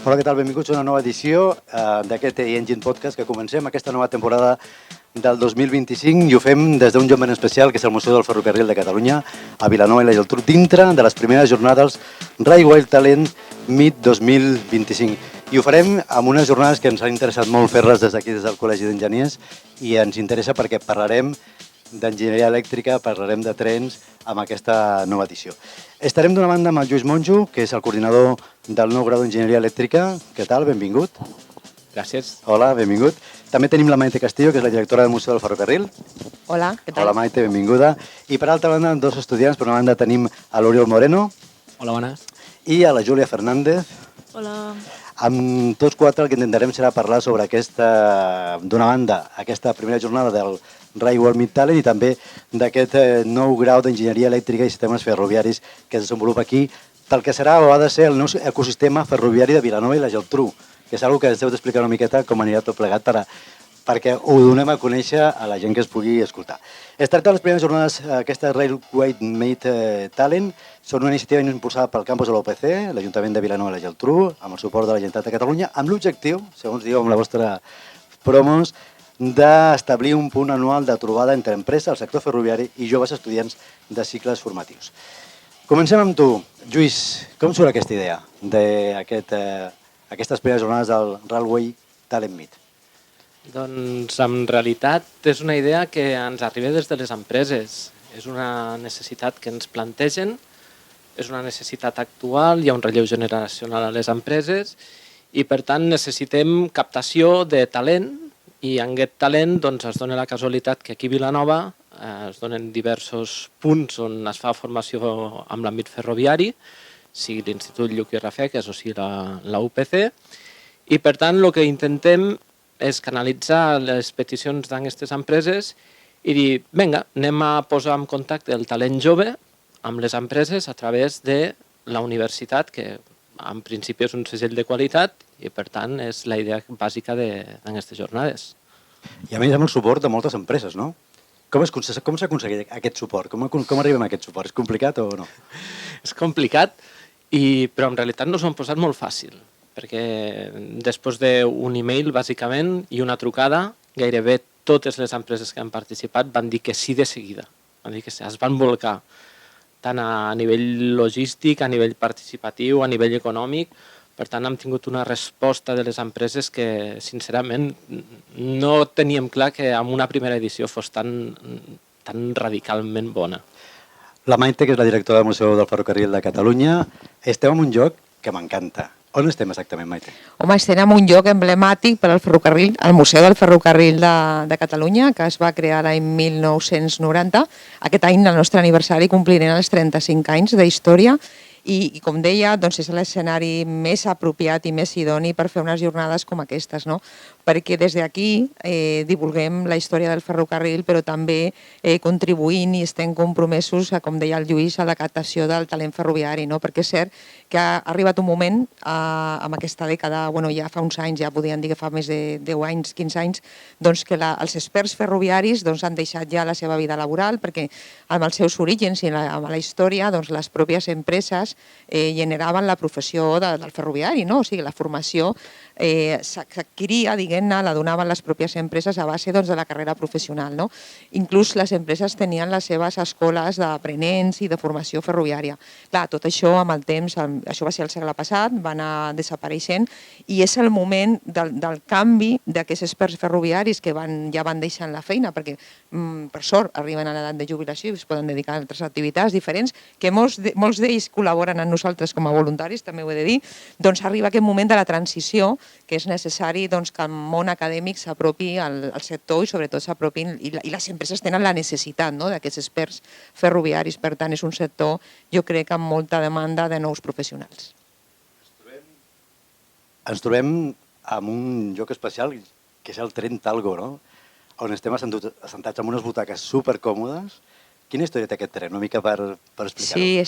Hola, què tal? Benvinguts a una nova edició d'aquest Engine Podcast que comencem aquesta nova temporada del 2025 i ho fem des d'un lloc ben especial que és el Museu del Ferrocarril de Catalunya a Vilanova i la Geltrú, dintre de les primeres jornades Railway Talent Meet 2025. I ho farem amb unes jornades que ens han interessat molt fer-les des d'aquí, des del Col·legi d'Enginyers, i ens interessa perquè parlarem d'enginyeria elèctrica, parlarem de trens amb aquesta nova edició. Estarem d'una banda amb el Lluís Monjo, que és el coordinador del nou grau d'enginyeria elèctrica. Què tal? Benvingut. Gràcies. Hola, benvingut. També tenim la Maite Castillo, que és la directora del Museu del Ferrocarril. Hola, què tal? Hola, Maite, benvinguda. I per altra banda, dos estudiants. Per una banda tenim a l'Oriol Moreno. Hola, bones. I a la Júlia Fernández. Hola. Amb tots quatre el que intentarem serà parlar sobre d'una banda, aquesta primera jornada del Railway Meet Talent i també d'aquest nou grau d'enginyeria elèctrica i sistemes ferroviaris que es desenvolupa aquí pel que serà o ha de ser el nou ecosistema ferroviari de Vilanova i la Geltrú, que és una que ens heu d'explicar una miqueta com anirà tot plegat perquè ho donem a conèixer a la gent que es pugui escoltar. Es tracta de les primeres jornades, aquesta Railway Meet Talent, són una iniciativa impulsada pel campus de l'OPC, l'Ajuntament de Vilanova i la Geltrú, amb el suport de la Generalitat de Catalunya, amb l'objectiu, segons diu amb la vostra promos, d'establir un punt anual de trobada entre empresa, el sector ferroviari i joves estudiants de cicles formatius. Comencem amb tu. Lluís, com surt aquesta idea d'aquestes primeres jornades del Railway Talent Meet? Doncs en realitat és una idea que ens arriba des de les empreses. És una necessitat que ens plantegen, és una necessitat actual, hi ha un relleu generacional a les empreses i per tant necessitem captació de talent i en aquest talent doncs, es dona la casualitat que aquí a Vilanova es donen diversos punts on es fa formació amb l'àmbit ferroviari, sigui l'Institut Lluc i Rafeques o sigui la UPC, i per tant el que intentem és canalitzar les peticions d'aquestes empreses i dir, vinga, anem a posar en contacte el talent jove amb les empreses a través de la universitat, que en principi és un segell de qualitat i per tant és la idea bàsica d'aquestes jornades. I a més amb el suport de moltes empreses, no? Com s'aconsegueix aquest suport? Com arribem a aquest suport? És complicat o no? És complicat, però en realitat no s'ho han posat molt fàcil, perquè després d'un e-mail, bàsicament, i una trucada, gairebé totes les empreses que han participat van dir que sí de seguida. Van dir que sí, es van volcar, tant a nivell logístic, a nivell participatiu, a nivell econòmic. Per tant, hem tingut una resposta de les empreses que, sincerament, no teníem clar que en una primera edició fos tan radicalment bona. La Maite, que és la directora del Museu del Ferrocarril de Catalunya, estem en un lloc que m'encanta. On estem exactament, Maite? Home, estem en un lloc emblemàtic per al ferrocarril, el Museu del Ferrocarril de Catalunya, que es va crear l'any 1990. Aquest any, el nostre aniversari, complirem els 35 anys d'història i com deia, doncs és l'escenari més apropiat i més idoni per fer unes jornades com aquestes, no? Perquè des d'aquí divulguem la història del ferrocarril, però també contribuint i estem compromesos, com deia el Lluís, a la captació del talent ferroviari, no? Perquè és cert que ha arribat un moment, en aquesta dècada, ja fa uns anys, ja podríem dir que fa més de 10 anys, 15 anys, doncs que els experts ferroviaris han deixat ja la seva vida laboral, perquè amb els seus orígens i amb la història, les pròpies empreses generaven la professió del ferroviari, no? O sigui, la formació s'adquiria, diguem-ne, la donaven les pròpies empreses a base de la carrera professional, no? Inclús les empreses tenien les seves escoles d'aprenents i de formació ferroviària. Clar, tot això amb el temps, això va ser el segle passat, va anar desapareixent i és el moment del canvi d'aquests experts ferroviaris que ja van deixant la feina perquè, per sort, arriben a l'edat de jubilació i es poden dedicar a altres activitats diferents, que molts d'ells col·laboren amb nosaltres com a voluntaris, també ho he de dir, doncs arriba aquest moment de la transició que és necessari que el món acadèmic s'apropi al sector i sobretot s'apropin, i les empreses tenen la necessitat d'aquests experts ferroviaris, per tant és un sector, jo crec, amb molta demanda de nous professionals. Ens trobem en un lloc especial que és el tren Talgo, no? On estem assentats en unes butaques supercòmodes. Quina història té aquest tren? Una mica per explicar-ho. Sí,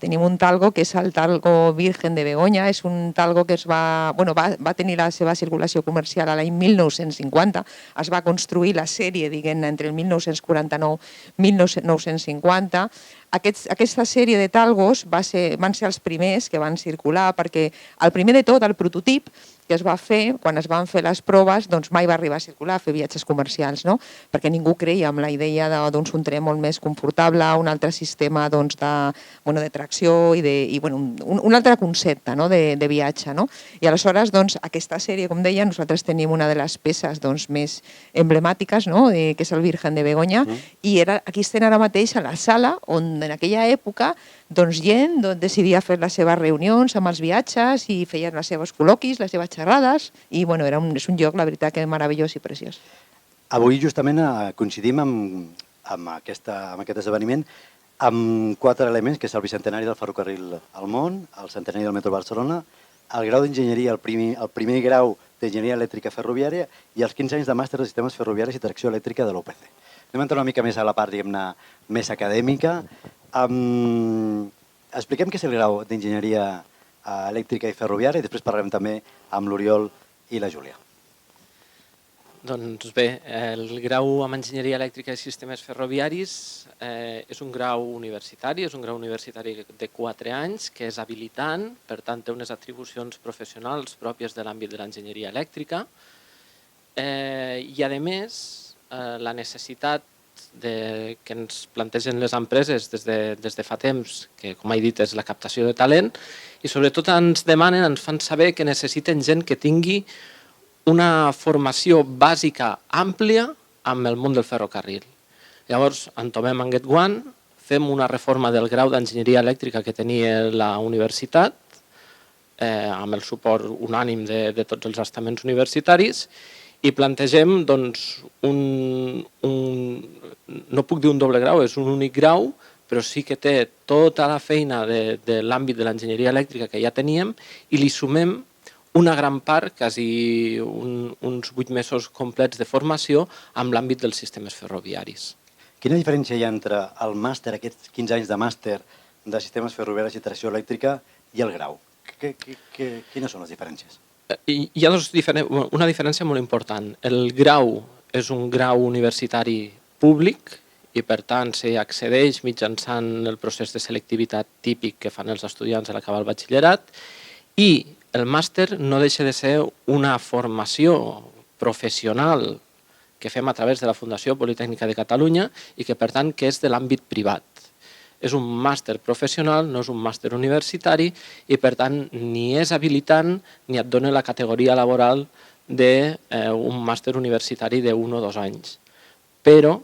tenim un Talgo que és el Talgo Virgen de Begoña. És un Talgo que va tenir la seva circulació comercial a l'any 1950. Es va construir la sèrie, diguem-ne, entre el 1949 i 1950. aquesta sèrie de talgos van ser els primers que van circular, perquè el primer de tot, el prototip, que es va fer, quan es van fer les proves, doncs mai va arribar a circular, a fer viatges comercials, no? Perquè ningú creia en la idea d'un tren molt més confortable, un altre sistema de tracció i un altre concepte de viatge. No? I aleshores, aquesta sèrie, com deia, nosaltres tenim una de les peces més emblemàtiques, que és el Virgen de Begoña, i aquí estem ara mateix a la sala on en aquella època gent decidia fer les seves reunions amb els viatges i feien les seves col·loquis, les seves xerrades, i és un lloc, la veritat, que meravellós i preciós. Avui justament coincidim amb aquest esdeveniment amb 4 elements, que és el bicentenari del ferrocarril al món, el centenari del metro de Barcelona, el grau d'enginyeria, el primer grau d'enginyeria elèctrica ferroviària i els 15 anys de màster de sistemes ferroviaris i tracció elèctrica de l'UPC. Anem a entrar una mica més a la part, diguem-ne, més acadèmica. Expliquem què és el grau d'enginyeria elèctrica i ferroviària i després parlarem també amb l'Oriol i la Júlia. Doncs bé, el grau en enginyeria elèctrica i sistemes ferroviaris és un grau universitari, de 4 anys, que és habilitant, per tant té unes atribucions professionals pròpies de l'àmbit de l'enginyeria elèctrica i, a més, la necessitat que ens plantegen les empreses des de fa temps, que com he dit és la captació de talent, i sobretot ens demanen, ens fan saber que necessiten gent que tingui una formació bàsica àmplia amb el món del ferrocarril. Llavors, entomem aquest guant, fem una reforma del grau d'enginyeria elèctrica que tenia la universitat, amb el suport unànim de tots els estaments universitaris, i plantegem, no puc dir un doble grau, és un únic grau, però sí que té tota la feina de l'àmbit de l'enginyeria elèctrica que ja teníem i li sumem una gran part, quasi uns 8 mesos complets de formació amb l'àmbit dels sistemes ferroviaris. Quina diferència hi ha entre el màster, aquests 15 anys de màster de sistemes ferroviaris i tracció elèctrica i el grau? Quines són les diferències? Hi ha una diferència molt important. El grau és un grau universitari públic i, per tant, s'hi accedeix mitjançant el procés de selectivitat típic que fan els estudiants a l'acabar el batxillerat, i el màster no deixa de ser una formació professional que fem a través de la Fundació Politècnica de Catalunya i que, per tant, que és de l'àmbit privat. És un màster professional, no és un màster universitari i, per tant, ni és habilitant ni et dona la categoria laboral d'un màster universitari d'1 o 2 anys. Però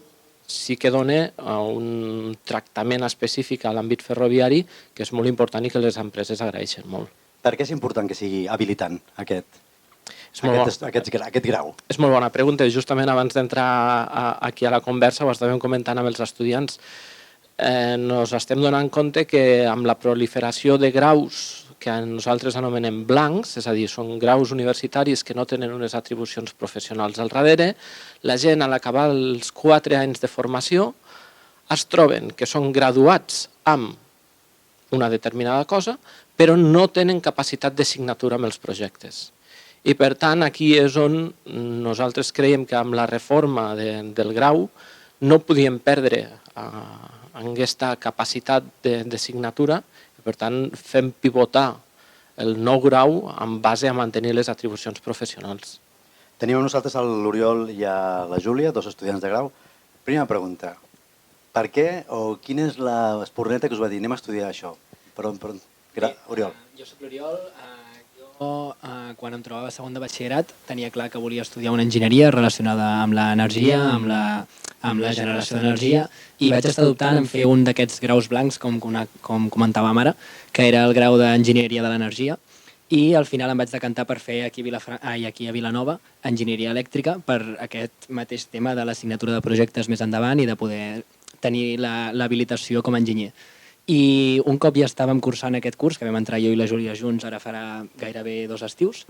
sí que dona un tractament específic a l'àmbit ferroviari que és molt important i que les empreses agraeixen molt. Per què és important que sigui habilitant aquest grau? És molt bona pregunta. Justament abans d'entrar aquí a la conversa ho estàvem comentant amb els estudiants. Ens estem donant compte que amb la proliferació de graus que nosaltres anomenem blancs, és a dir, són graus universitaris que no tenen unes atribucions professionals al darrere, la gent a l'acabar els 4 anys de formació es troben que són graduats amb una determinada cosa, però no tenen capacitat de signatura amb els projectes. I, per tant, aquí és on nosaltres creiem que amb la reforma del grau no podíem perdre aquesta capacitat de signatura i, per tant, fem pivotar el nou grau en base a mantenir les atribucions professionals. Tenim amb nosaltres l'Oriol i la Júlia, 2 estudiants de grau. Primera pregunta, per què o quina és l'espurneta que us va dir anem a estudiar això? Oriol. Jo soc l'Oriol. Quan em trobava a segon de batxillerat tenia clar que volia estudiar una enginyeria relacionada amb l'energia, amb la generació d'energia, i vaig estar dubtant en fer un d'aquests graus blancs, com comentàvem ara, que era el grau d'enginyeria de l'energia, i al final em vaig decantar per fer aquí a Vilanova enginyeria elèctrica per aquest mateix tema de la signatura de projectes més endavant i de poder tenir l'habilitació com a enginyer. I un cop ja estàvem cursant aquest curs, que vam entrar jo i la Júlia junts, ara farà gairebé 2 estius,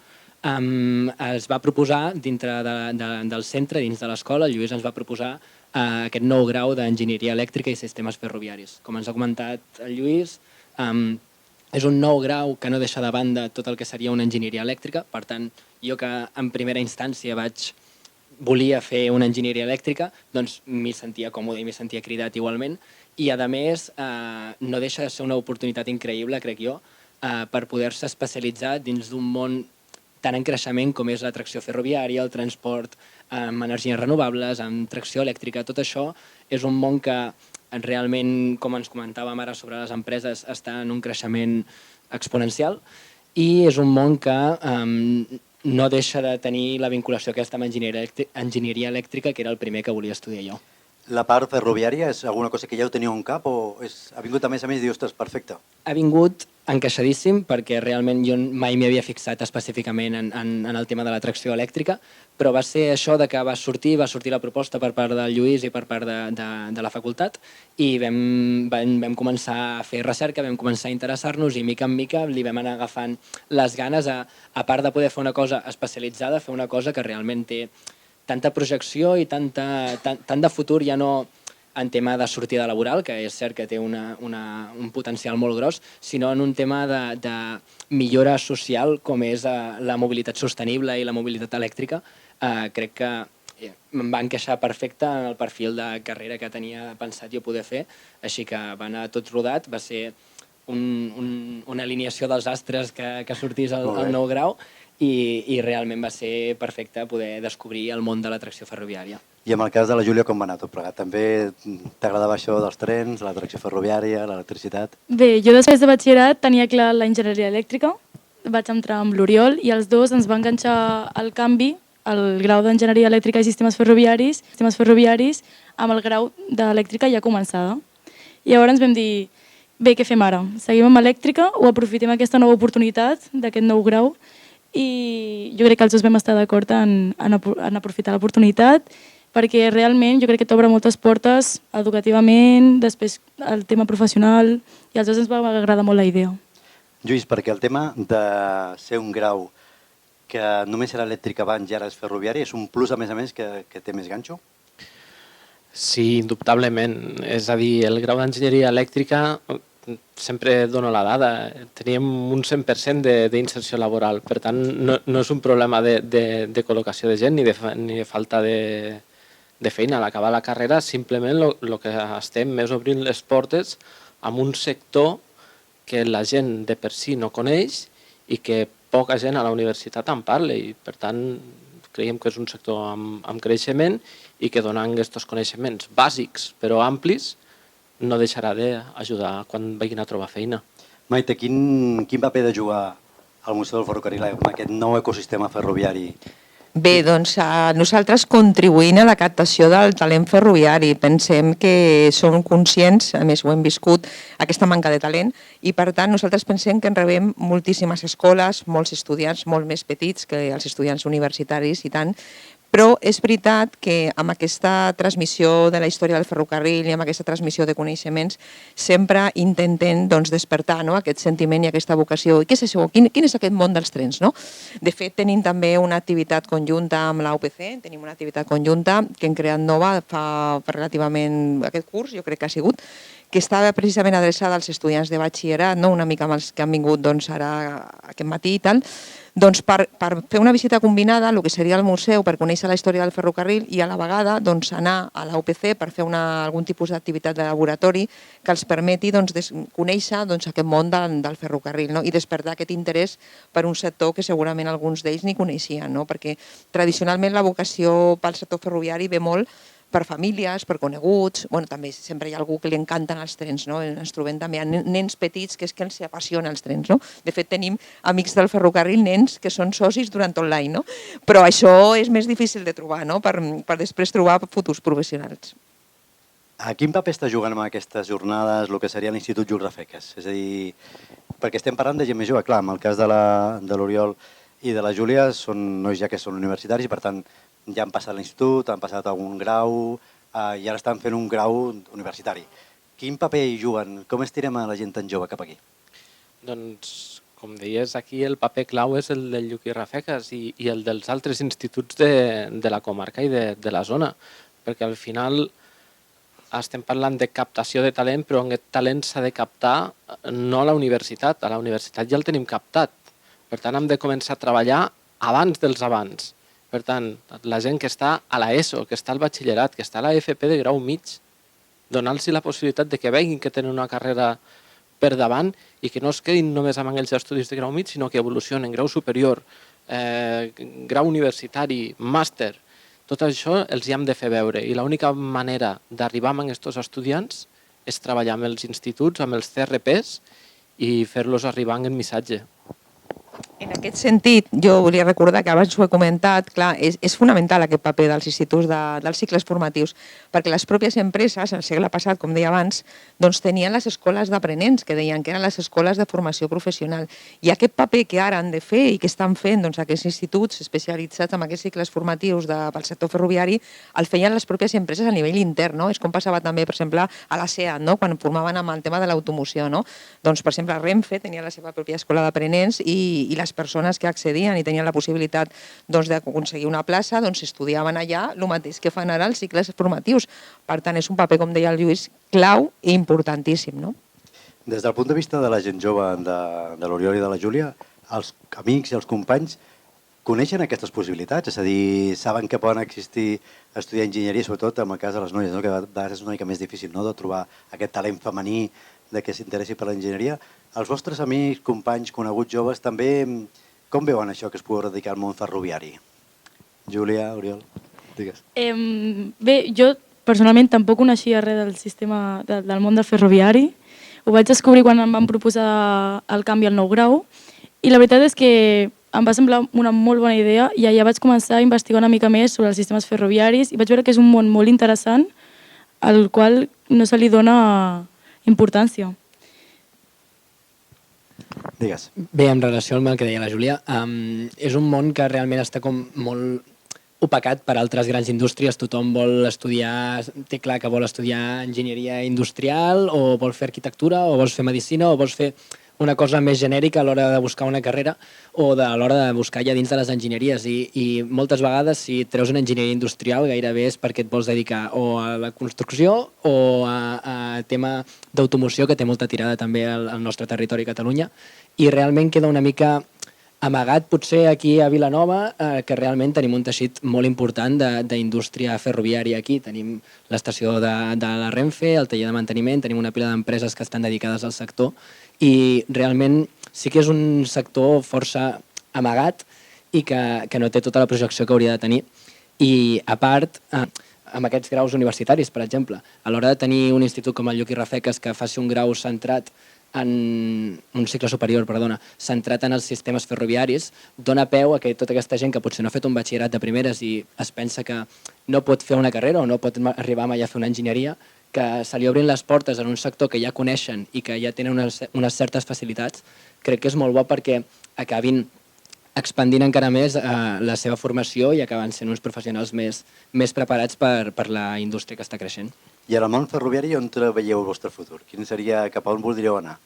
es va proposar dintre del centre, dins de l'escola, el Lluís ens va proposar aquest nou grau d'enginyeria elèctrica i sistemes ferroviaris. Com ens ha comentat el Lluís, és un nou grau que no deixa de banda tot el que seria una enginyeria elèctrica, per tant, jo que en primera instància vaig volia fer una enginyeria elèctrica, doncs m'hi sentia còmode i m'hi sentia cridat igualment. I, a més, no deixa de ser una oportunitat increïble, crec jo, per poder-se especialitzar dins d'un món tan en creixement com és la tracció ferroviària, el transport amb energies renovables, amb tracció elèctrica. Tot això és un món que realment, com ens comentàvem ara sobre les empreses, està en un creixement exponencial i és un món que no deixa de tenir la vinculació aquesta amb enginyeria elèctrica, que era el primer que volia estudiar jo. La part ferroviària és alguna cosa que ja ho teníeu en cap o ha vingut a més i dius, ostres, perfecte? Ha vingut encaixadíssim perquè realment jo mai m'hi havia fixat específicament en el tema de la tracció elèctrica, però va ser això de que va sortir la proposta per part del Lluís i per part de la facultat i vam començar a fer recerca, vam començar a interessar-nos i mica en mica li vam anar agafant les ganes a part de poder fer una cosa especialitzada, fer una cosa que realment té tanta projecció i tant de futur, ja no en tema de sortida laboral, que és cert que té un potencial molt gros, sinó en un tema de millora social com és la mobilitat sostenible i la mobilitat elèctrica. Crec que em va encaixar perfecte en el perfil de carrera que tenia pensat jo poder fer, així que va anar tot rodat, va ser una alineació dels astres que sortís el nou grau i realment va ser perfecte poder descobrir el món de la tracció ferroviària. I en el cas de la Júlia, com va anar tot plegat? També t'agradava això dels trens, la tracció ferroviària, l'electricitat? Bé, jo després de batxillerat tenia clar la enginyeria elèctrica, vaig entrar amb l'Oriol i els dos ens va enganxar el canvi, el grau d'enginyeria elèctrica i sistemes ferroviaris amb el grau d'elèctrica ja començada. I llavors vam dir, bé, què fem ara? Seguim amb elèctrica o aprofitem aquesta nova oportunitat d'aquest nou grau? I jo crec que els dos vam estar d'acord en aprofitar l'oportunitat perquè realment jo crec que t'obre moltes portes educativament, després el tema professional i als dos ens va agradar molt la idea. Lluís, perquè el tema de ser un grau que només era elèctric abans i ara és ferroviari és un plus a més que té més ganxo? Sí, indubtablement. És a dir, el grau d'enginyeria elèctrica sempre dono la dada, teníem un 100% d'inserció laboral, per tant no és un problema de col·locació de gent ni de falta de feina. A l'acabar la carrera simplement el que estem és obrint les portes amb un sector que la gent de per si no coneix i que poca gent a la universitat en parla i per tant creiem que és un sector amb creixement i que donant aquests coneixements bàsics però amplis no deixarà d'ajudar quan vagin a trobar feina. Maite, quin paper de jugar al Museu del Ferrocarril en aquest nou ecosistema ferroviari? Bé, doncs nosaltres contribuint a la captació del talent ferroviari. Pensem que som conscients, a més ho hem viscut, aquesta manca de talent i per tant nosaltres pensem que en rebem moltíssimes escoles, molts estudiants molt més petits que els estudiants universitaris i tant, però és veritat que amb aquesta transmissió de la història del ferrocarril i amb aquesta transmissió de coneixements sempre intentem despertar aquest sentiment i aquesta vocació. I què és això? Quin és aquest món dels trens? De fet, tenim també una activitat conjunta amb la UPC, tenim una activitat conjunta que hem creat nova fa relativament aquest curs, jo crec que ha sigut, que estava precisament adreçada als estudiants de batxillerat, una mica amb els que han vingut ara aquest matí i tal, doncs per fer una visita combinada a el que seria el museu, per conèixer la història del ferrocarril i a la vegada anar a la UPC per fer algun tipus d'activitat de laboratori que els permeti conèixer aquest món del ferrocarril i despertar aquest interès per un sector que segurament alguns d'ells ni coneixien, perquè tradicionalment la vocació pel sector ferroviari ve molt per famílies, per coneguts, també sempre hi ha algú que li encanten els trens, ens trobem també a nens petits que és que els apassionen els trens. De fet, tenim amics del ferrocarril, nens que són socis durant tot l'any, però això és més difícil de trobar, per després trobar futurs professionals. A quin paper està jugant amb aquestes jornades el que seria l'Institut Jules Rafeques? És a dir, perquè estem parlant de gent més jove, clar, en el cas de l'Oriol i de la Júlia són nois ja que són universitaris i per tant ja han passat l'institut, han passat algun grau i ara estan fent un grau universitari. Quin paper hi juguen? Com estirem a la gent tan jove cap aquí? Doncs, com deies, aquí el paper clau és el del Lluís Rafeques i el dels altres instituts de la comarca i de la zona, perquè al final estem parlant de captació de talent, però aquest talent s'ha de captar no a la universitat ja el tenim captat. Per tant, hem de començar a treballar abans dels abans. Per tant, la gent que està a l'ESO, que està al batxillerat, que està a la FP de grau mig, donar-los la possibilitat de que veguin que tenen una carrera per davant i que no es quedin només amb aquells estudis de grau mig, sinó que evolucionen, grau superior, grau universitari, màster. Tot això els hi hem de fer veure i l'única manera d'arribar amb aquests estudiants és treballar amb els instituts, amb els CRPs i fer-los arribar en el missatge. En aquest sentit, jo volia recordar que abans ho he comentat, clar, és fonamental aquest paper dels instituts dels cicles formatius, perquè les pròpies empreses, al segle passat, com deia abans, doncs tenien les escoles d'aprenents, que deien que eren les escoles de formació professional. I aquest paper que ara han de fer i que estan fent aquests instituts especialitzats en aquests cicles formatius pel sector ferroviari, el feien les pròpies empreses a nivell intern, no? És com passava també, per exemple, a la SEAT, no? Quan formaven amb el tema de l'automoció, no? Doncs, per exemple, Renfe tenia la seva pròpia escola d'aprenents i les persones que accedien i tenien la possibilitat d'aconseguir una plaça estudiaven allà el mateix que fan ara els cicles formatius. Per tant, és un paper, com deia el Lluís, clau i importantíssim, no? Des del punt de vista de la gent jove de l'Oriol i de la Júlia, els amics i els companys coneixen aquestes possibilitats? És a dir, saben que poden existir estudiar enginyeria, sobretot en el cas de les noies, no? Que a vegades és una mica més difícil, no? De trobar aquest talent femení que s'interessi per l'enginyeria. Els vostres amics, companys, coneguts joves, també com veuen això que es pugui dedicar al món ferroviari? Júlia, Oriol, digues. Bé, jo personalment tampoc coneixia res del sistema del món del ferroviari. Ho vaig descobrir quan em van proposar el canvi al nou grau i la veritat és que em va semblar una molt bona idea i allà vaig començar a investigar una mica més sobre els sistemes ferroviaris i vaig veure que és un món molt interessant al qual no se li dona importància. Digues. Bé, en relació amb el que deia la Júlia, és un món que realment està com molt opacat per altres grans indústries. Tothom vol estudiar, té clar que vol estudiar enginyeria industrial o vol fer arquitectura o vols fer medicina o vols fer una cosa més genèrica a l'hora de buscar una carrera o a l'hora de buscar ja dins de les enginyeries i moltes vegades si treus una enginyeria industrial gairebé és perquè et vols dedicar o a la construcció o a tema d'automoció que té molta tirada també al nostre territori Catalunya i realment queda una mica amagat potser aquí a Vilanova que realment tenim un teixit molt important d'indústria ferroviària aquí. Tenim l'estació de la Renfe, el taller de manteniment, tenim una pila d'empreses que estan dedicades al sector i realment sí que és un sector força amagat i que no té tota la projecció que hauria de tenir. I a part, amb aquests graus universitaris, per exemple, a l'hora de tenir un institut com el Lluc i Rafeques que faci un grau centrat en un cicle superior, centrat en els sistemes ferroviaris, dona peu a que tota aquesta gent que potser no ha fet un batxillerat de primeres i es pensa que no pot fer una carrera o no pot arribar mai a fer una enginyeria, que se li obrin les portes en un sector que ja coneixen i que ja tenen unes certes facilitats, crec que és molt bo perquè acabin expandint encara més la seva formació i acaben sent uns professionals més preparats per la indústria que està creixent. I en el món ferroviari on veieu el vostre futur? Quin seria, cap a on voldríeu anar?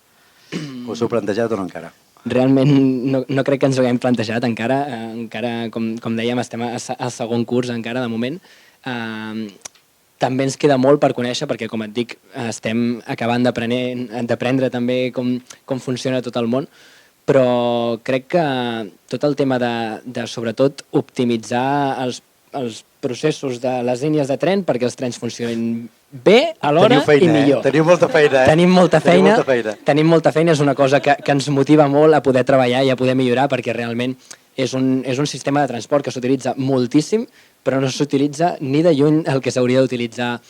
Us ho heu plantejat o no encara? Realment no crec que ens ho haguem plantejat encara. Encara, com dèiem, estem al segon curs encara de moment. També ens queda molt per conèixer perquè, com et dic, estem acabant d'aprendre també com funciona tot el món, però crec que tot el tema de sobretot, optimitzar els processos de les línies de tren perquè els trens funcionin bé, a l'hora i millor. Teniu molta feina, eh? Tenim molta feina, és una cosa que ens motiva molt a poder treballar i a poder millorar perquè realment és un sistema de transport que s'utilitza moltíssim, però no s'utilitza ni de lluny el que s'hauria d'utilitzar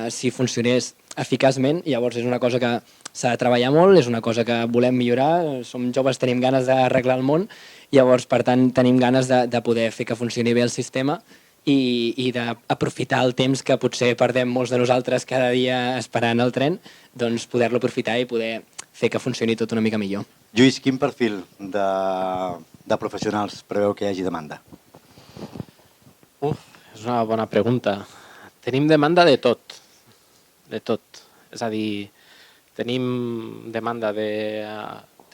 si funcionés eficaçment. Llavors és una cosa que s'ha de treballar molt, és una cosa que volem millorar, som joves, tenim ganes d'arreglar el món, llavors per tant tenim ganes de poder fer que funcioni bé el sistema i d'aprofitar el temps que potser perdem molts de nosaltres cada dia esperant el tren, doncs poder-lo aprofitar i poder fer que funcioni tot una mica millor. Lluís, quin perfil de professionals preveu que hi hagi demanda? És una bona pregunta. Tenim demanda de tot. És a dir, tenim demanda de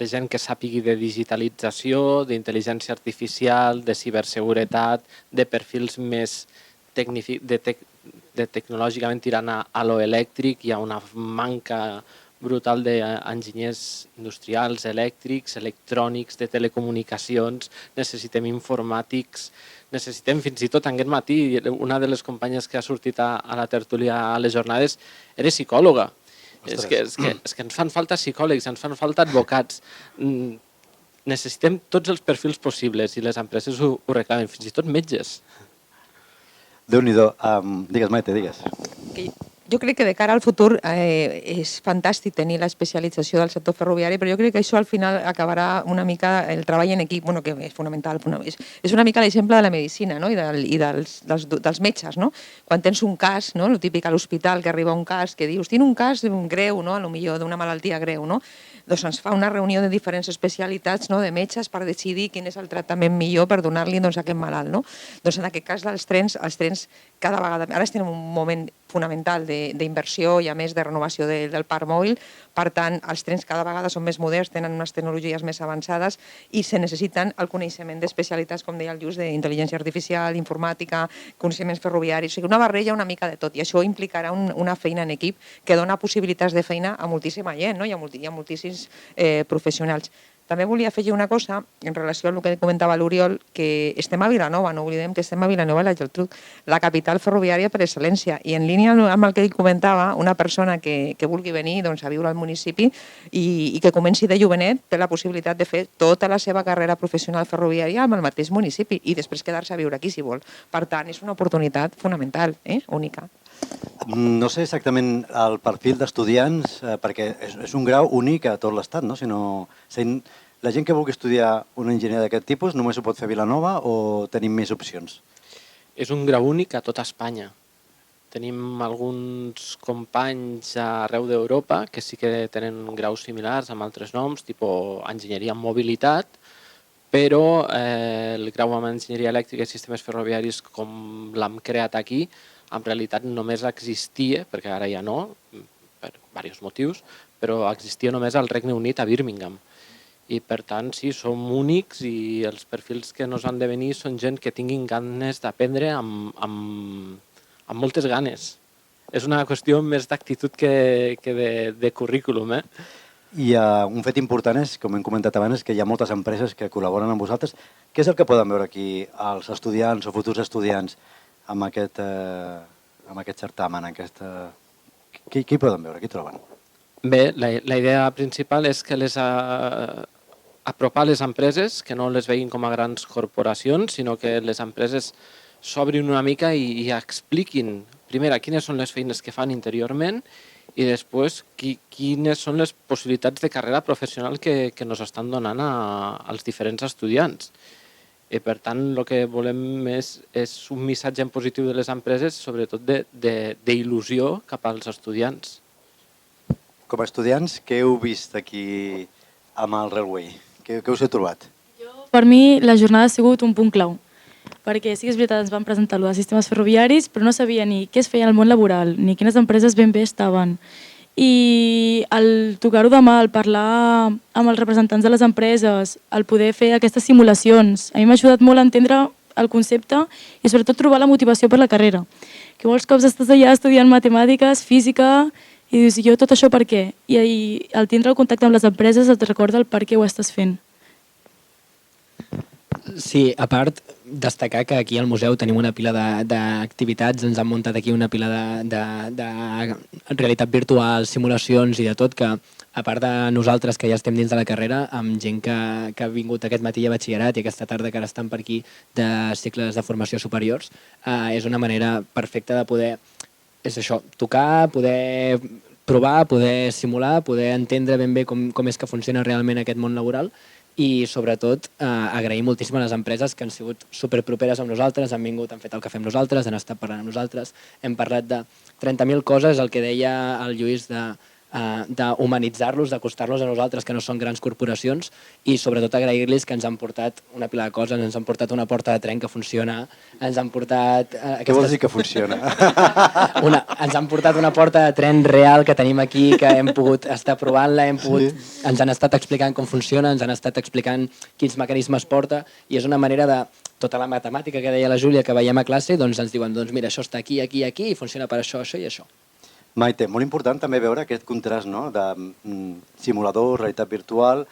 gent que sàpigui de digitalització, d'intel·ligència artificial, de ciberseguretat, de perfils més tecnològicament tirant a lo elèctric. Hi ha una manca brutal d'enginyers industrials, elèctrics, electrònics, de telecomunicacions, necessitem informàtics, necessitem, fins i tot aquest matí, una de les companyes que ha sortit a la tertúlia a les jornades era psicòloga. És que ens fan falta psicòlegs, ens fan falta advocats. Necessitem tots els perfils possibles i les empreses ho reclamen, fins i tot metges. Déu-n'hi-do. Digues, Maite, digues. Jo crec que de cara al futur és fantàstic tenir l'especialització del sector ferroviari, però jo crec que això al final acabarà una mica el treball en equip, bueno, que és fonamental, és una mica l'exemple de la medicina, no? I dels metges. No? Quan tens un cas, no? El típic a l'hospital que arriba un cas que dius tinc un cas greu, no? Potser d'una malaltia greu, no? Doncs ens fa una reunió de diferents especialitats, no? De metges per decidir quin és el tractament millor per donar-li a aquest malalt. No? Doncs en aquest cas dels trens, els trens cada vegada... Ara estem en un moment fonamental d'inversió i a més de renovació del parc mòbil, per tant els trens cada vegada són més moderns, tenen unes tecnologies més avançades i se necessiten el coneixement d'especialitats, com deia el Lluís, d'intel·ligència artificial, informàtica, coneixements ferroviaris, o sigui, una barreja una mica de tot, i això implicarà una feina en equip que dona possibilitats de feina a moltíssima gent, no? I a moltíssims professionals. També volia afegir una cosa en relació amb el que comentava l'Oriol, que estem a Vilanova, no oblidem que estem a Vilanova i la Geltrú, la capital ferroviària per excel·lència. I en línia amb el que ell comentava, una persona que vulgui venir a viure al municipi i que comenci de jovenet té la possibilitat de fer tota la seva carrera professional ferroviària amb el mateix municipi i després quedar-se a viure aquí si vol. Per tant, és una oportunitat fonamental, única. No sé exactament el perfil d'estudiants, perquè és un grau únic a tot l'Estat, no? La gent que vulgui estudiar una enginyeria d'aquest tipus només ho pot fer a Vilanova o tenim més opcions? És un grau únic a tota Espanya. Tenim alguns companys arreu d'Europa que sí que tenen graus similars amb altres noms, tipus enginyeria en mobilitat, però el grau en enginyeria elèctrica i sistemes ferroviaris, com l'hem creat aquí, en realitat només existia, perquè ara ja no, per diversos motius, però existia només al Regne Unit, a Birmingham. I per tant, sí, som únics i els perfils que nos han de venir són gent que tinguin ganes d'aprendre amb moltes ganes. És una qüestió més d'actitud que de currículum. I un fet important és, com hem comentat abans, que hi ha moltes empreses que col·laboren amb vosaltres. Què és el que poden veure aquí els estudiants o futurs estudiants amb aquest certamen? Què hi poden veure? Què hi troben? Bé, la idea principal és que apropar les empreses, que no les veguin com a grans corporacions, sinó que les empreses s'obrin una mica i expliquin, primer, quines són les feines que fan interiorment i després quines són les possibilitats de carrera professional que ens estan donant als diferents estudiants. I per tant, el que volem és un missatge en positiu de les empreses, sobretot d'il·lusió cap als estudiants. Com a estudiants, què heu vist aquí amb el Railway? Què us heu trobat? Per mi, la jornada ha sigut un punt clau, perquè sí que és veritat, ens van presentar allò de sistemes ferroviaris, però no sabia ni què es feia al món laboral, ni quines empreses ben bé estaven. I al tocar-ho de mà, al parlar amb els representants de les empreses, al poder fer aquestes simulacions, a mi m'ha ajudat molt a entendre el concepte i sobretot trobar la motivació per la carrera. Que molts cops estàs allà estudiant matemàtiques, física, i dius, jo tot això per què? I al tindre el contacte amb les empreses et recorda el per què ho estàs fent. Sí, a part, destacar que aquí al museu tenim una pila d'activitats, ens han muntat aquí una pila de realitat virtual, simulacions i de tot, que a part de nosaltres que ja estem dins de la carrera, amb gent que ha vingut aquest matí a batxillerat i aquesta tarda que ara estan per aquí de cicles de formació superiors, és una manera perfecta de poder, és això, tocar, poder provar, poder simular, poder entendre ben bé com és que funciona realment aquest món laboral i sobretot agrair moltíssim a les empreses que han sigut superproperes amb nosaltres, han vingut, han fet el que fem nosaltres, han estat parlant amb nosaltres, hem parlat de 30.000 coses, el que deia el Lluís d'humanitzar-los, d'acostar-los a nosaltres que no són grans corporacions i sobretot agrair-los que ens han portat una pila de coses, ens han portat una porta de tren que funciona, ens han portat... Què vols dir que funciona? Ens han portat una porta de tren real que tenim aquí, que hem pogut estar provant-la, ens han estat explicant com funciona, ens han estat explicant quins mecanismes porta i és una manera de... Tota la matemàtica que deia la Júlia que veiem a classe, doncs ens diuen, doncs mira, això està aquí, aquí, aquí i funciona per això, això i això. Maite, molt important també veure aquest contrast, no? De simulador, realitat virtual,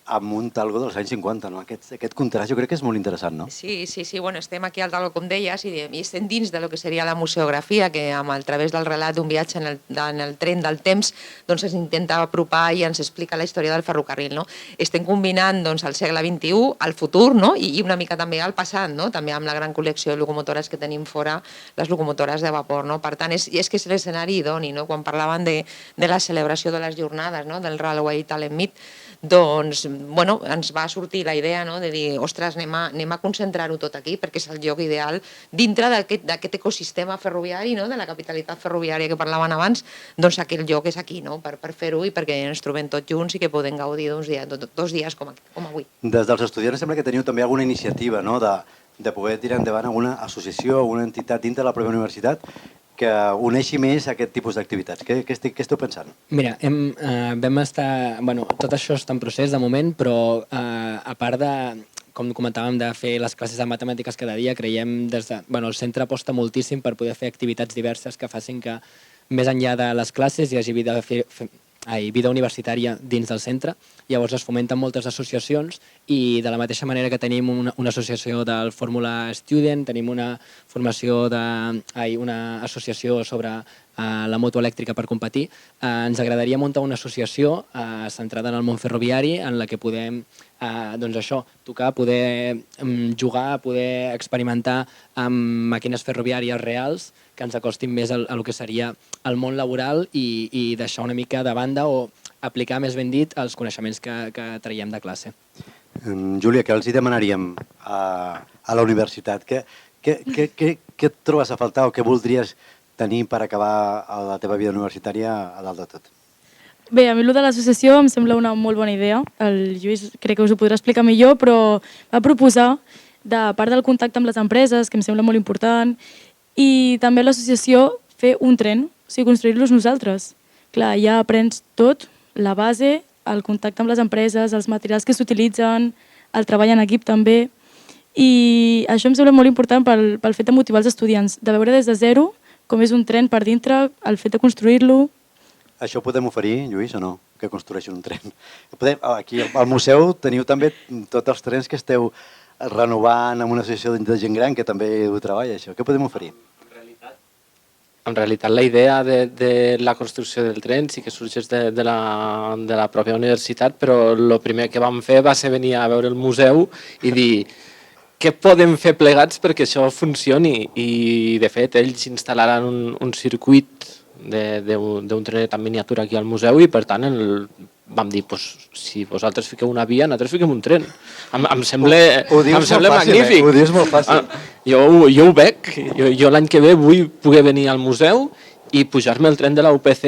amb un talgo dels anys 50, no? Aquest contrast jo crec que és molt interessant, no? Sí, bueno, estem aquí al talgo, com deies, i estem dins de lo que seria la museografia, que a través del relat d'un viatge en el tren del temps doncs es intenta apropar i ens explica la història del ferrocarril, no? Estem combinant doncs, el segle XXI, el futur, no? I una mica també al passat, no? També amb la gran col·lecció de locomotores que tenim fora, les locomotores de vapor, no? Per tant, és que és l'escenari idoni, no? Quan parlaven de la celebració de les jornades, no? Del Railway Talent Meet, doncs, bueno, ens va sortir la idea, no?, de dir, ostres, anem a concentrar-ho tot aquí, perquè és el lloc ideal dintre d'aquest ecosistema ferroviari, no?, de la capitalitat ferroviària que parlaven abans, doncs aquell lloc és aquí, no?, per fer-ho i perquè ens trobem tots junts i que podem gaudir dos dies com avui. Des dels estudiants sembla que teniu també alguna iniciativa, no?, de poder tirar endavant alguna associació, alguna entitat dintre de la pròpia universitat que uneixi més aquest tipus d'activitats. Què esteu pensant? Mira, vam estar... Bueno, tot això està en procés de moment, però a part de, com comentàvem, de fer les classes de matemàtiques cada dia, creiem des de... Bueno, el centre aposta moltíssim per poder fer activitats diverses que facin que, més enllà de les classes, hi hagi vida universitària dins del centre. Llavors es fomenten moltes associacions i de la mateixa manera que tenim una associació del Fórmula Student, tenim una associació sobre la moto elèctrica per competir, ens agradaria muntar una associació centrada en el món ferroviari en la que podem doncs això, tocar, poder jugar, poder experimentar amb màquines ferroviàries reals que ens acostin més a el que seria el món laboral i deixar una mica de banda o aplicar, més ben dit, els coneixements que traiem de classe. Júlia, què els hi demanaríem a la universitat? Què et trobes a faltar o què voldries tenir per acabar la teva vida universitària a dalt de tot? Bé, a mi el de l'associació em sembla una molt bona idea. El Lluís crec que us ho podrà explicar millor, però va proposar, de part del contacte amb les empreses, que em sembla molt important, i també l'associació fer un tren, o sigui, construir-los nosaltres. Clar, ja aprens tot, la base, el contacte amb les empreses, els materials que s'utilitzen, el treball en equip també, i això em sembla molt important pel fet de motivar els estudiants, de veure des de zero com és un tren per dintre, el fet de construir-lo. Això ho podem oferir, Lluís, o no? Que construeixin un tren. Aquí al museu teniu també tots els trens que esteu renovant amb una associació de gent gran que també ho treballa, això. Què podem oferir? En realitat, la idea de la construcció del tren sí que sorgeix de la pròpia universitat, però el primer que vam fer va ser venir a veure el museu i dir què podem fer plegats perquè això funcioni. I, de fet, ells instal·laran un circuit d'un trenet en miniatura aquí al museu i, per tant, vam dir, si vosaltres fiqueu una via, nosaltres fiquem un tren. Em sembla magnífic. Ho dius molt fàcil. Jo ho veig. Jo l'any que ve vull poder venir al museu i pujar-me el tren de la UPC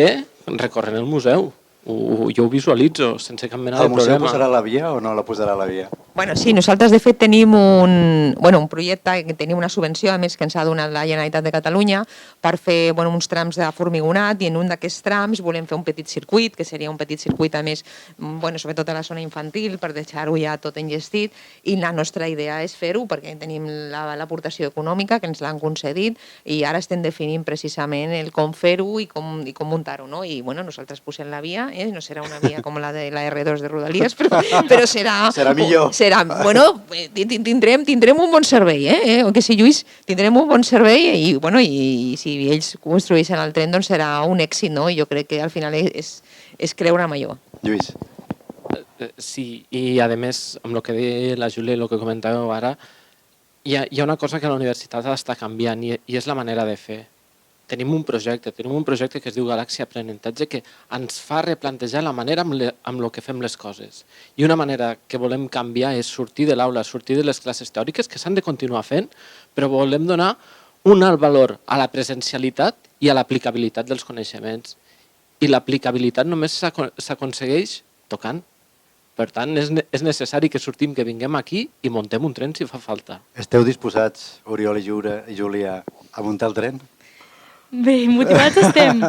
recorrent el museu. Jo ho visualitzo sense cap mena de problema. El museu posarà la via o no la posarà la via? Bueno, sí, nosaltres de fet tenim un projecte, tenim una subvenció a més que ens ha donat la Generalitat de Catalunya per fer uns trams de formigonat i en un d'aquests trams volem fer un petit circuit, que seria un petit circuit a més, sobretot a la zona infantil, per deixar-ho ja tot enllestit, i la nostra idea és fer-ho perquè tenim l'aportació econòmica que ens l'han concedit i ara estem definint precisament el com fer-ho i com muntar-ho, no? I nosaltres posem la via, no serà una via com la de la R2 de Rodalies, però serà... Serà millor. Tindrem un bon servei, o que sí, Lluís, tindrem un bon servei i si ells construeixen el tren doncs serà un èxit, no? I jo crec que al final és creure en allò. Lluís. Sí, i a més, amb el que deia la Júlia i el que comentàveu ara, hi ha una cosa que la universitat està canviant i és la manera de fer. Tenim un projecte que es diu Galàxia Aprenentatge que ens fa replantejar la manera amb la que fem les coses. I una manera que volem canviar és sortir de l'aula, sortir de les classes teòriques, que s'han de continuar fent, però volem donar un alt valor a la presencialitat i a l'aplicabilitat dels coneixements. I l'aplicabilitat només s'aconsegueix tocant. Per tant, és necessari que sortim, que vinguem aquí i muntem un tren si fa falta. Esteu disposats, Oriol i Júlia, a muntar el tren? Bé, motivats estem.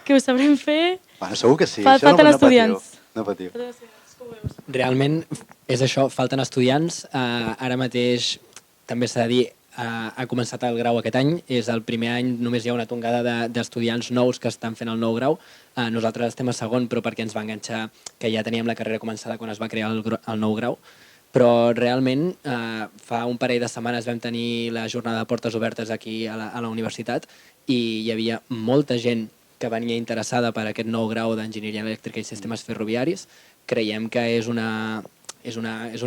Que ho sabrem fer. Segur que sí. Falten estudiants. No patiu. Realment és això, falten estudiants. Ara mateix també s'ha de dir, ha començat el grau aquest any, és el primer any, només hi ha una tongada d'estudiants nous que estan fent el nou grau. Nosaltres estem a segon, però perquè ens va enganxar que ja teníem la carrera començada quan es va crear el nou grau. Però realment fa un parell de setmanes vam tenir la jornada de portes obertes aquí a la universitat i hi havia molta gent que venia interessada per aquest nou grau d'Enginyeria Elèctrica i Sistemes Ferroviaris. Creiem que és una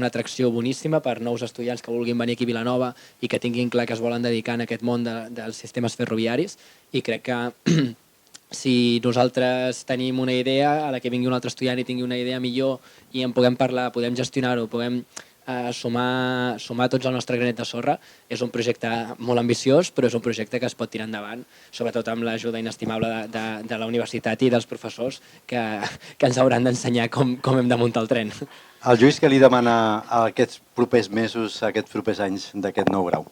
atracció boníssima per nous estudiants que vulguin venir aquí a Vilanova i que tinguin clar que es volen dedicar a aquest món dels sistemes ferroviaris, i crec que si nosaltres tenim una idea, a la que vingui un altre estudiant i tingui una idea millor i en puguem parlar, podem gestionar-ho, podem sumar tots el nostre granet de sorra, és un projecte molt ambiciós, però és un projecte que es pot tirar endavant, sobretot amb l'ajuda inestimable de la universitat i dels professors que ens hauran d'ensenyar com hem de muntar el tren. El Lluís, què li demana a aquests propers mesos, a aquests propers anys d'aquest nou grau?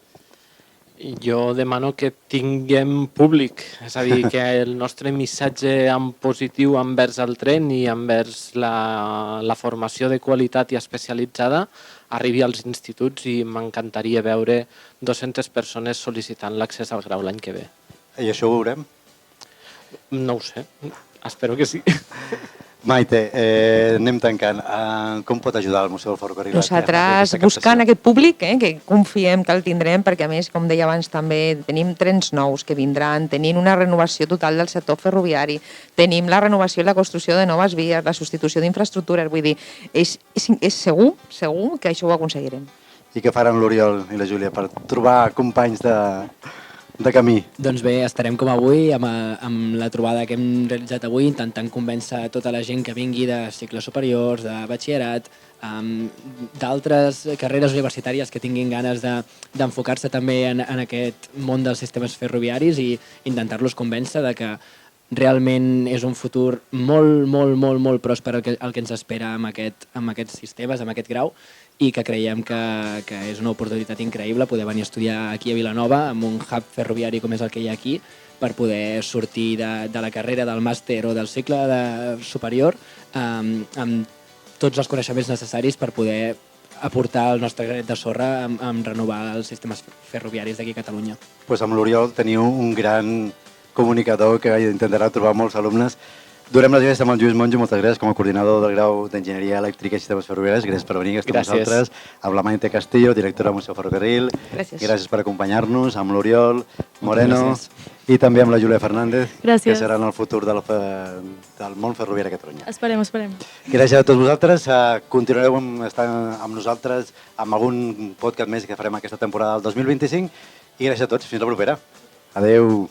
Jo demano que tinguem públic, és a dir, que el nostre missatge en positiu envers el tren i envers la formació de qualitat i especialitzada arribi als instituts, i m'encantaria veure 200 persones sol·licitant l'accés al grau l'any que ve. I això ho veurem? No ho sé, espero que sí. Maite, anem tancant. Com pot ajudar el Museu del Ferrocarril? Nosaltres buscant aquest públic, que confiem que el tindrem, perquè a més, com deia abans també, tenim trens nous que vindran, tenim una renovació total del sector ferroviari, tenim la renovació i la construcció de noves vies, la substitució d'infraestructures, vull dir, és segur que això ho aconseguirem. I què faran l'Oriol i la Júlia per trobar companys de camí? Doncs bé, estarem com avui amb la trobada que hem realitzat avui, intentant convèncer tota la gent que vingui de cicles superiors, de batxillerat, d'altres carreres universitàries que tinguin ganes d'enfocar-se també en aquest món dels sistemes ferroviaris, i intentar-los convèncer de que realment és un futur molt, molt, molt, molt pròsper el que ens espera amb aquests sistemes, amb aquest grau, i que creiem que és una oportunitat increïble poder venir a estudiar aquí a Vilanova amb un hub ferroviari com és el que hi ha aquí, per poder sortir de la carrera, del màster o del cicle superior amb tots els coneixements necessaris per poder aportar el nostre granet de sorra en renovar els sistemes ferroviaris d'aquí a Catalunya. Doncs amb l'Oriol teniu un gran comunicador que intentarà trobar molts alumnes. Durem les gràcies amb el Lluís Monjo, moltes gràcies com a coordinador del grau d'Enginyeria Elèctrica i Sistemes Ferroviaris. Gràcies per venir, estar amb nosaltres. Amb la Maite Castillo, directora del Museu Ferrocarril. Gràcies per acompanyar-nos. Amb l'Oriol Moreno i també amb la Júlia Fernández, que serà en el futur del món ferroviari a Catalunya. Esperem. Gràcies a tots vosaltres. Continuareu estant amb nosaltres amb algun podcast més que farem aquesta temporada del 2025. I gràcies a tots. Fins la propera. Adeu.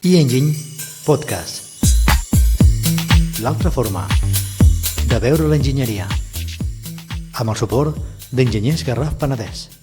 iEngine Podcast. L'altra forma de veure l'enginyeria, amb el suport d'Enginyers Garraf Penedès.